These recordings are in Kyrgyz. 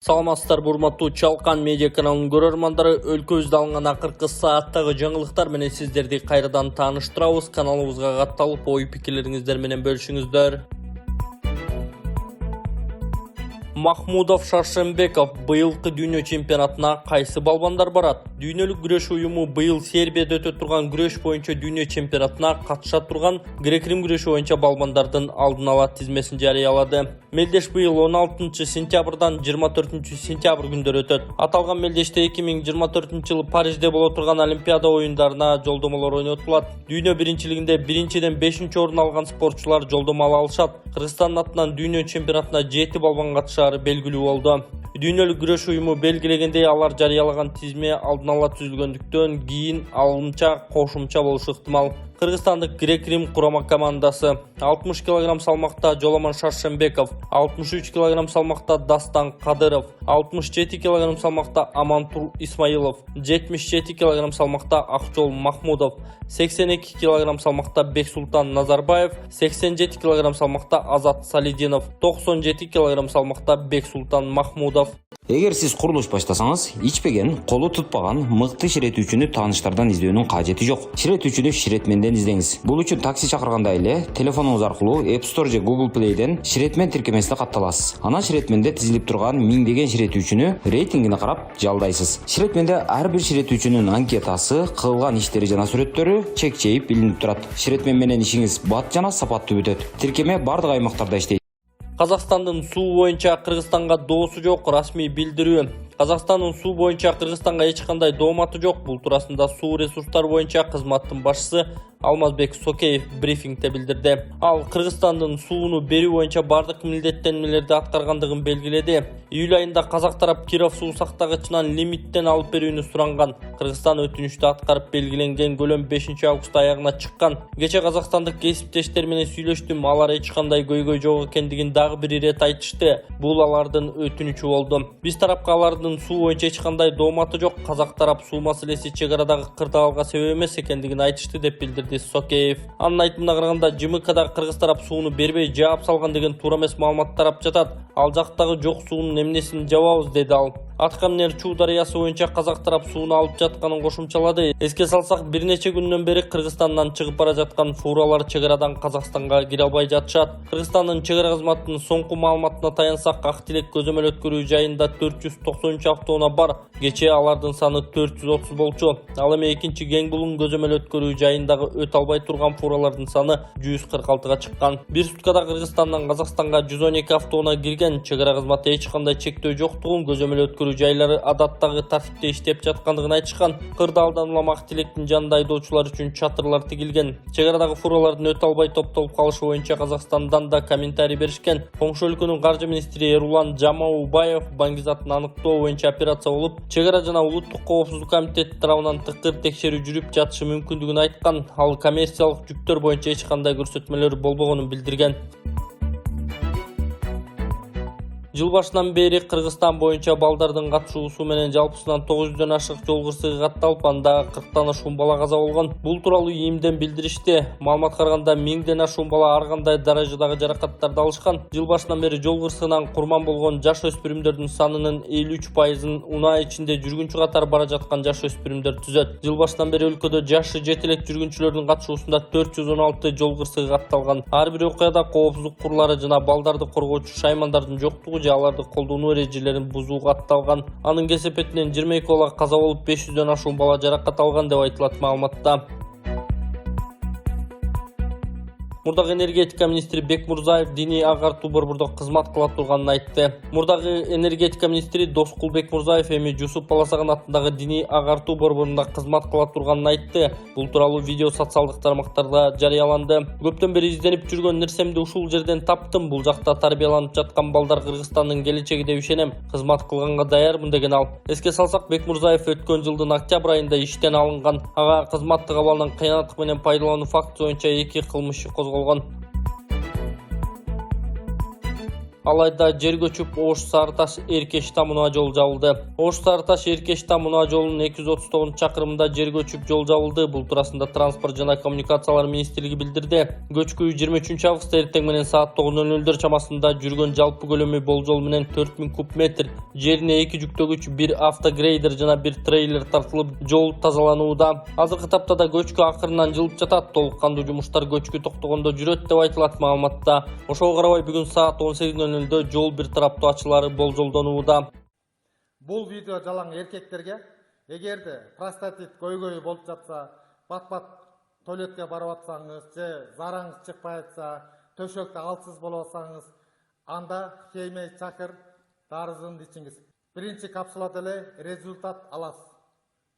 Саламатсыздар, урматтуу Чалкан медиа каналынын көрөрмандары, өлкөбүздө алынган акыркы сааттагы жаңылыктар менен сиздерди кайрадан тааныштырабыз. Каналыбызга катталып, ой пикирлериңиздер менен бөлүшүңүздөр. Махмудов Шаршембеков быйылкы дүйнө чемпионатына кайсы балбандар барат? Дүйнөлүк күрөш уюму быйыл Сербияда өтө турган күрөш боюнча дүйнө чемпионатына катыша турган грек-рим күрөшү боюнча балбандардын алдын ала тизмесин жарыялады. Мелдеш быйыл 16 сентябрдан 24 сентябрь күндөрү өтөт. Аталган мелдеште 2024 жылы Парижде боло турган Олимпиада оюндарына жолдомолор ойнотулат. Дүйнө биринчилигинде 1-ден 5 орун алган спортчулар жолдомо ала алышат. Кыргызстандын атынан дүйнө чемпионатына 7 балбан катышары белгилүү болду. Дүйнөлүк күрөш уюму белгилегендей, алар жарыялаган тизме алдын ала түзүлгөндүктөн кийин алымча кошумча болушу ыктымал. Кыргызстандык грек-рим курама командасы 60 кг салмакта Жоламан Шаршембеков, 63 кг салмакта Дастан Кадыров, 67 кг салмакта Амантур Исмаилов, 77 кг салмакта Акжол Махмудов, 82 кг салмакта Бексултан Назарбаев, 87 кг салмакта Азат Салидинов, 97 кг салмакта Бексултан Махмудов. Эгер сиз курулуш баштасаңыз, ичпеген, колу тутпаган мыкты ширетүүчүнү тааныштардан издөөнүн кажети жок. Ширетүүчүнү ширетменден издеңиз. Бул үчүн такси чакырганда эле телефонуңуз аркылуу App Store же Google Play'ден ширетмен тиркемесине катталасыз. Анан ширетменде тизилип турган миңдеген ширетүүчүнү рейтингине карап жалдайсыз. Ширетменде ар бир ширетүүчүнүн анкетасы, кылган иштери жана сүрөттөрү чек-чейип илинип турат. Ширетмен менен ишиңиз бат жана сапаттуу бүтөт. Тиркеме бардык аймактарда иштейт. Казакстандын суу боюнча Кыргызстанга доосу жок, расмий билдирүү. Казакстандын суу боюнча Кыргызстанга эч кандай дооматы жок. Бул туурасында суу ресурстары боюнча кызматтын башчысы Алмазбек Сокеев брифингде билдирди. Ал Кыргызстандын сууну берүү боюнча бардык милдеттенмелерди аткаргандыгын белгиледи. Июль айында казак тарап Киров суу сактагычынан лимиттен алып берүүнү суранган. Кыргызстан өтүнүштү аткарып белгиленген көлөм 5 август аягына чыккан. Кече казакстандык кесиптештер менен сүйлөштүм, алар эч кандай көйгөй жок экендигин дагы бир ирет айтышты. Бул алардын өтүнүчү болду. Биз тарапка алардын суу боюнча эч кандай дооматы жок, казак тарап суу маселеси чек арадагы кырдаалга себеп эмес экендигин айтышты деп билдирди Сокеев. Анын айтымына караганда, ЖМКда кыргыз тарап сууну бербей жаап салган деген туура эмес маалымат тарап жатат. Ал жактагы жок суунун эмнесин жабабыз, деди ал. Аткамнер Чуу дарыясы боюнча казак тарап сууну алып жатканын кошумчалады. Эске салсак, бир нече күндөн бери Кыргызстандан чыгып бара жаткан фуралар чек арадан Казакстанга кире албай жатышат. Кыргызстандын чек ара кызматынын соңку маалыматына таянсак, Ак Тилек көзөмөл өткөрүү жайында 493 автоунаа бар. Кечээ алардын саны 430 болчу. Ал эми экинчи Кең Булуң көзөмөл өткөрүү жайындагы өтө албай турган фуралардын саны 146-га чыккан. Бир суткада Кыргызстандан Казакстанга 112 автоунаа кирген. Чек ара кызматы эч кандай чектөө жоктугун, көзөмөл өткөрүү жайлары адаттагы тартипте иштеп жаткандыгын айтышкан. Кырдаалдан улам Ак Тилектин жанында айдоочулар үчүн чатырлар тигилген. Чек арадагы фуралардын өтө албай топтолуп калышы боюнча Казакстандан да комментарий беришкен. Коңшу өлкөнүн каржы министри Эрулан Жамаубаев Баңгизатын аныктоо боюнча операция болуп, чек ара жана улуттук коопсуздук комитети тарабынан тыкыр текшерүү жүрүп жатышы мүмкүндүгүн айткан. Ал коммерциялык жүктөр боюнча эч кандай көрсөтмөлөр болбогонун билдирген. Жыл башынан бери Кыргызстан боюнча балдардын катышуусу менен жалпысынан 900дөн ашык жол кырсыгы катталып, анда 40тан ашуун бала каза болгон. Бул тууралуу ИИМден билдиришти. Маалыматка караганда 1000ден ашуун бала ар кандай даражадагы жаракаттарды алышкан. Жыл башынан бери жол кырсыгынан курман болгон жаш өспүрүмдөрдүн санынын 53%-ын унаа ичинде жүргүнчү катары бара жаткан жаш өспүрүмдөр түзөт. Жыл башынан бери өлкөдө жашы жете элек жүргүнчүлөрдүн катышуусунда 416 жол кырсыгы катталган. Ар бир окуяда коопсуздук курлары жана балдарды коргоочу шаймандардын жоктугу же аларды колдонуу эрежелерин бузуу катталган. Анын кесепетинен 22 бала каза болуп, 500дөн ашуун бала жаракат алган деп айтылат маалыматта. Мурдагы энергетика министри Бекмурзаев диний агартуу борбордо кызмат кыла турганын айтты. Мурдагы энергетика министри Доскул Бекмурзаев эми Жусуп Баласаган атындагы диний агартуу борборунда кызмат кыла турганын айтты. Бул тууралуу видео социалдык тармактарда жарыяланды. Көптөн бери изденип жүргөн нерсемди ушул жерден таптым. Бул жакта тарбияланып жаткан балдар Кыргызстандын келечеги деп ишенем. Кызмат кылганга даярмын, деген ал. Эске салсак, Бекмурзаев өткөн жылдын октябрь айында иштен алынган. Ага кызматтык абалынан кыянаттык менен пайдалануу фактысы боюнча 2 кылмыш козголгон. Алайда жер көчүп Ош-Сарыташ Эркеш тамына жол жабылды. Ош-Сарыташ Эркеш тамына жолунун 239 чакырымында жер көчүп жол жабылды. Бул туурасында Транспорт жана коммуникациялар министрлиги билдирди. Көчкү 23 август эртең менен саат 9:00 чамасында жүргөн жалпы көлөмү болжол менен 4000 куб метр жерине 2 жүктөгүч, 1 автогрейдер жана 1 трейлер тартылып жол тазаланууда. Азыркы таптада көчкү акырынан жылып жатат. Толуккандуу жумуштар көчкү токтогондо жүрөт деп айтылат маалыматта. Ошого карабай бүгүн саат 18:00 жол бир тараптуу ачылары болжолдонууда. Бул видео жалаң эркектерге, эгерде простатит көйгөйү болуп жатса, бат-бат туалетке барып атсаңыз, же зараңыз чыкпай атса, төшөктө алсыз болуп атсаңыз, анда хеймей чакыр дарызын ичиңиз. Биринчи капсулада эле результат аласыз.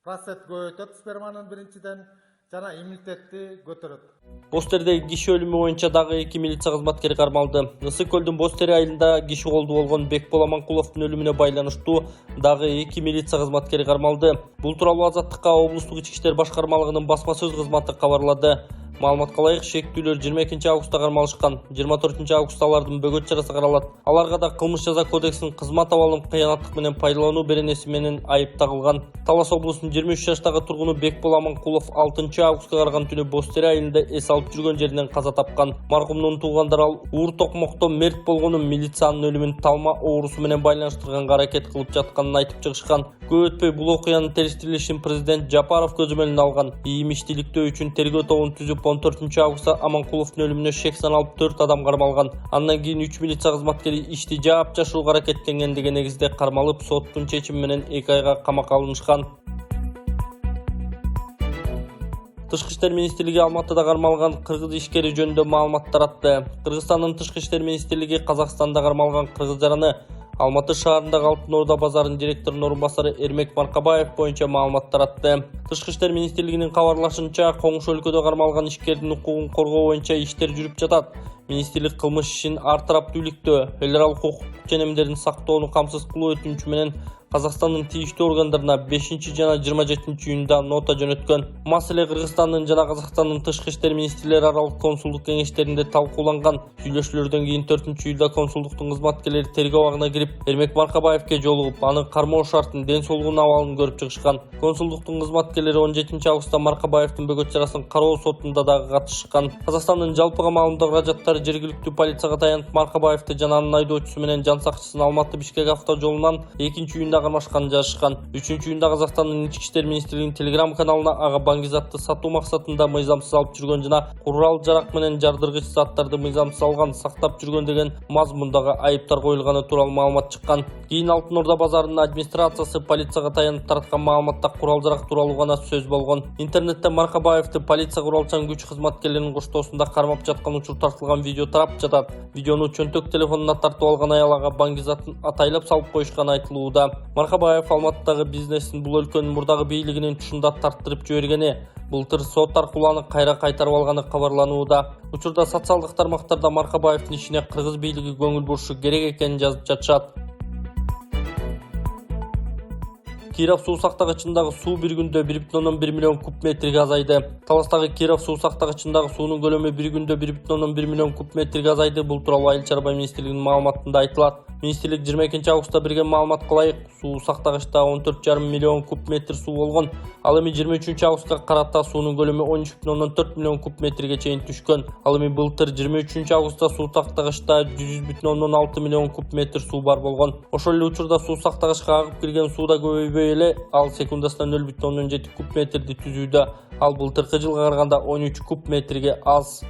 Простат көбөйтөт сперманын биринчиден жана иммунитетти көтөрөт. Бостердеги киши өлүмү боюнча дагы 2 милиция кызматкери кармалды. Ысык көлдүн Бостери айылында киши колду болгон Бекбол Аманкуловдун өлүмүнө байланыштуу дагы 2 милиция кызматкери кармалды. Бул тууралуу Азаттыкка облустук ички иштер башкармалыгынын басма сөз кызматы кабарлады. Маалыматка ылайык, шектүүлөр 22 августта кармалышкан. 24 августта алардын бөгөт чарасы каралат. Аларга да кылмыш жаза кодексинин кызмат абалын кыянаттык менен пайдалануу беренеси менен айып тагылган. Талас облусунун 23 жаштагы тургуну Бекбол Аманкулов 6 августка караган түнү Бостери айылында эс алып жүргөн жеринен каза тапкан. Маркумдун туугандары ал уур токмокто мерт болгонун, милициянын өлүмүн талма оорусу менен байланыштырганга аракет кылып жатканын айтып чыгышкан. Көп өтпөй бул окуянын териштирилишин президент Жапаров көзөмөлүнө алган. Ийим иштиликтөө үчүн тергөө тобун түзүп 14 августта Аманкуловдун өлүмүнө шек саналып 4 адам кармалган. Андан кийин 3 милиция кызматкери ишти жаап жашырууга аракеттенген деген негизде кармалып, соттун чечими менен 2 айга камакка алынышкан. Тышкы иштер министрлиги Алматыда кармалган кыргыз ишкери жөнүндө маалымат таратты. Кыргызстандын тышкы иштер министрлиги Казакстанда кармалган кыргыз жараны Алматы шаарындагы Алтын Орда базарынын директорунун орун басары Эрмек Маркабаев боюнча маалымат таратты. Тышкы иштер министрлигинин кабарлашынча, коңшу өлкөдө кармалган ишкердин укугун коргоо боюнча иштер жүрүп жатат. Министрлик кылмыш ишин ар тараптуу иликтөө, эл аралык укук ченемдерин сактоону камсыз кылуу өтүнүчү менен Казакстандын тийиштүү органдарына 5 жана 27 июнда нота жөнөткөн. Маселе Кыргызстандын жана Казакстандын тышкы иштер министрлери аралык консулдук кеңештеринде талкууланган. Сүйлөшүүлөрдөн кийин 4 июлда консулдуктун кызматкерлери тергөө абагына кирип, Эрмек Маркабаевке жолугуп, анын кармоо шартын, ден соолугунун абалын көрүп чыгышкан. Консулдуктун кызматкерлери 17 августта Маркабаевдин бөгөт чарасын кароо сотунда дагы катышкан. Казакстандын жалпыга маалымдоо каражаттары жергиликтүү полицияга таянып, Маркабаевди жана анын айдоочусу менен жан сакчысын Алматы-Бишкек автожолунан 2 июнда кармашканын жазышкан. 3 июнда Казакстандын ички иштер министрлигинин Telegram каналына ага баңгизатты сатуу максатында мыйзамсыз алып жүргөн жана курал жарак менен жардыргыч заттарды мыйзамсыз алган, сактап жүргөн деген мазмундагы айыптар коюлганы тууралуу маалымат чыккан. Кийин Алтын Орда базарынын администрациясы полицияга таянып тараткан маалыматта курал жарак тууралуу гана сөз болгон. Интернетте Маркабаевди полиция куралчан күч кызматкерлеринин коштоосунда кармап жаткан учур тартылган видео тарап жатат. Видеону чөнтөк телефонуна тартып алган аял ага баңгизатын атайлап салып коюшканы айтылууда. Маркабаев Алматыдагы бизнесин бул өлкөнүн мурдагы бийлигинин тушунда тарттырып жибергени, былтыр сот аркылуу аны кайра кайтарып алганы кабарланууда. Учурда социалдык тармактарда Маркабаевдин ишине кыргыз бийлиги көңүл бурушу керек экенин жазып жатышат. Киров суу сактагычындагы суу бир күндө 1,1 миллион куб метрге азайды. Таластагы Киров суу сактагычындагы суунун көлөмү бир күндө 1,1 миллион куб метрге азайды. Бул тууралуу Айыл чарба министрлигинин маалыматында айтылат. Министрлик 22 августта берген маалыматка ылайык суу сактагычта 14,5 миллион куб метр суу болгон. Ал эми 23 августка карата суунун көлөмү 13,4 миллион куб метрге чейин түшкөн. Ал эми былтыр 23 августта суу сактагычта 100,6 миллион куб метр суу бар болгон. Ошол эле учурда суу сактагычка агып кирген суу да көбөйбөй эле, ал секундасына 0,7 куб метрди түзүүдө. Ал былтыркы жылга караганда 13 куб метрге аз.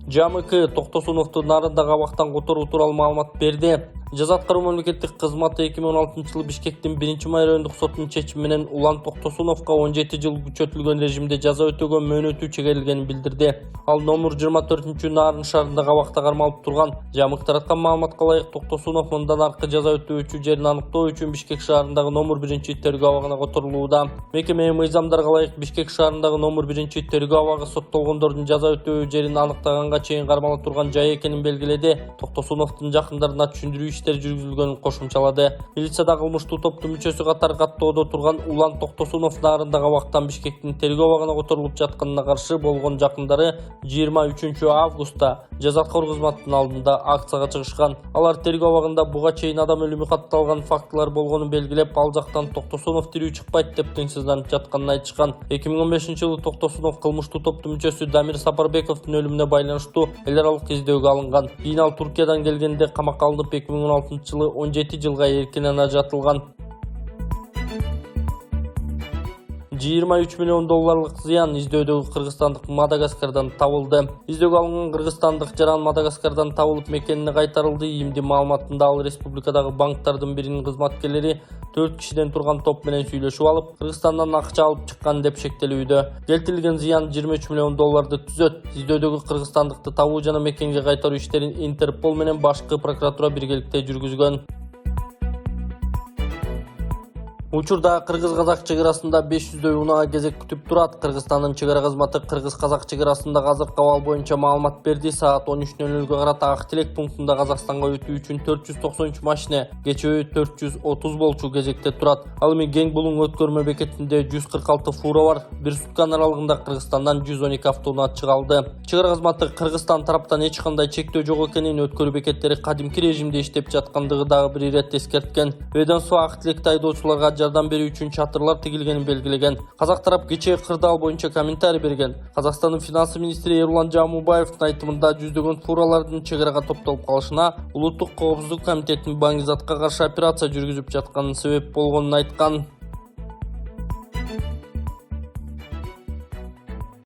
ЖМК Токтосуновду нарындагы абактан которуу тууралуу маалымат берди. Жаза аткаруу мамлекеттик кызматы 2016 жылы Бишкектин 1-май райондук сотунун чечими менен Улан Токтосуновго 17 жыл күчөтүлгөн режимде жаза өтөгөн мөөнөтү чегерилгенин билдирди. Ал номер 24 Нарын шаарындагы абакта кармалып турган. ЖМК тараткан маалыматка ылайык Токтосунов мындан аркы жаза өтүүчү жерин аныктоо үчүн Бишкек шаарындагы номер 1 тергөө абагына которулууда. Мекеме мыйзамдарга ылайык Бишкек шаарындагы номер 1 тергөө абагы соттолгондордун жаза өтөө жерин аныктаганга чейин кармала турган жай экенин белгиледи. Токтосуновдун жакындарына түшүндүрүү иштер жүргүзүлгөнүн кошумчалады. Милицияда кылмыштуу топтун мүчөсү катары каттоодо турган Улан Токтосунов нарындагы абактан Бишкектин тергөө абагына которулуп жатканына каршы болгон жакындары 23 августта жаза аткаруу кызматынын алдында акцияга чыгышкан. Алар тергөө абагында буга чейин адам өлүмү катталган фактылар болгонун белгилеп, ал жактан Токтосунов тирүү чыкпайт деп теңсизденип жатканын айтышкан. 2015-жылы Токтосунов кылмыштуу топтун мүчөсү Дамир Сапарбековдун өлүмүнө байланыштуу эл аралык издөөгө алынган. Кийин ал Туркиядан келгенде камакка алынып 2016-жылы 17 жылга эркинен ажыратылган. $23 миллион зыян издөөдөгү кыргызстандык Мадагаскардан табылды. Издөөгө алынган кыргызстандык жаран Мадагаскардан табылып мекенине кайтарылды. ИИМдин маалыматында ал республикадагы банктардын биринин кызматкерлери 4 кишиден турган топ менен сүйлөшүп алып, Кыргызстандан акча алып чыккан деп шектелүүдө. Келтирилген зыян $23 миллион түзөт. Издөөдөгү кыргызстандыкты табуу жана мекенге кайтаруу иштерин Интерпол менен башкы прокуратура биргеликте жүргүзгөн. Учурда кыргыз-казак чегарасында 500дөй унаа кезек күтүп турат. Кыргызстандын чегара кызматы кыргыз-казак чегарасындагы азыркы абал боюнча маалымат берди. Саат 13:00 карата Ак Тилек пунктунда Казакстанга өтүү үчүн 493 машина, кечээ 430 болчу кезекте турат. Ал эми Кең Булуң өткөрмө бекетинде 146 фура бар. Бир суткан аралыгында Кыргызстандан 112 автоунаа чыгалды. Чегара кызматы Кыргызстан тараптан эч кандай чектөө жок экенин, өткөрүү бекеттери кадимки режимде иштеп жаткандыгы дагы бир ирет эскерткен. Ведомство Ак Тилекте айдоочуларга жардам берүү үчүн чатырлар тигилгенин белгилеген. Казак тарап кечээ кырдаал боюнча комментарий берген. Казакстандын финансы министри Эрлан Жаамубаевдин айтымында жүздөгөн фуралардын чегарага топтолуп калышына Улуттук коопсуздук комитетинин баңгизатка каршы операция жүргүзүп жатканын себеп болгонун айткан.